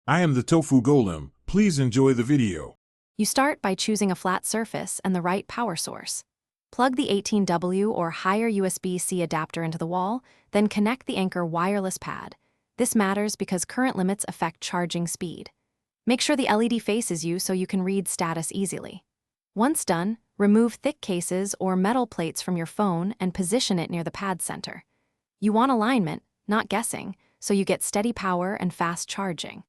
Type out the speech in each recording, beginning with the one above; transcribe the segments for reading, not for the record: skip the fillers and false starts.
I am the Tofu Golem. Please enjoy the video. You start by choosing a flat surface and the right power source. Plug the 18W or higher USB-C adapter into the wall, then connect the Anker wireless pad. This matters because current limits affect charging speed. Make sure the LED faces you so you can read status easily. Once done, remove thick cases or metal plates from your phone and position it near the pad center. You want alignment, not guessing, so you get steady power and fast charging.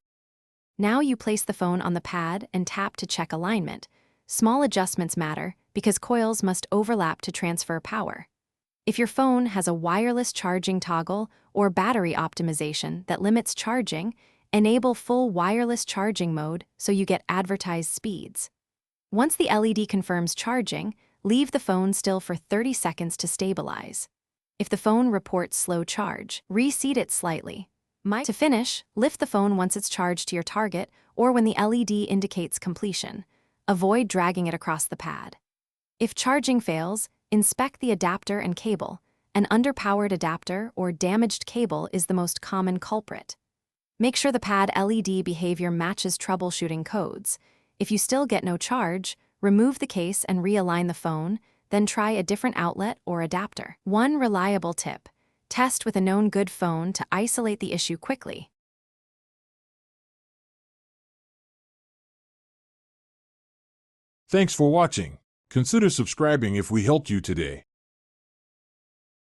Now you place the phone on the pad and tap to check alignment. Small adjustments matter because coils must overlap to transfer power. If your phone has a wireless charging toggle or battery optimization that limits charging, enable full wireless charging mode so you get advertised speeds. Once the LED confirms charging, leave the phone still for 30 seconds to stabilize. If the phone reports slow charge, reseat it slightly. To finish, lift the phone once it's charged to your target or when the LED indicates completion. Avoid dragging it across the pad. If charging fails, inspect the adapter and cable. An underpowered adapter or damaged cable is the most common culprit. Make sure the pad LED behavior matches troubleshooting codes. If you still get no charge, remove the case and realign the phone, then try a different outlet or adapter. One reliable tip: test with a known good phone to isolate the issue quickly. Thanks for watching. Consider subscribing if we helped you today.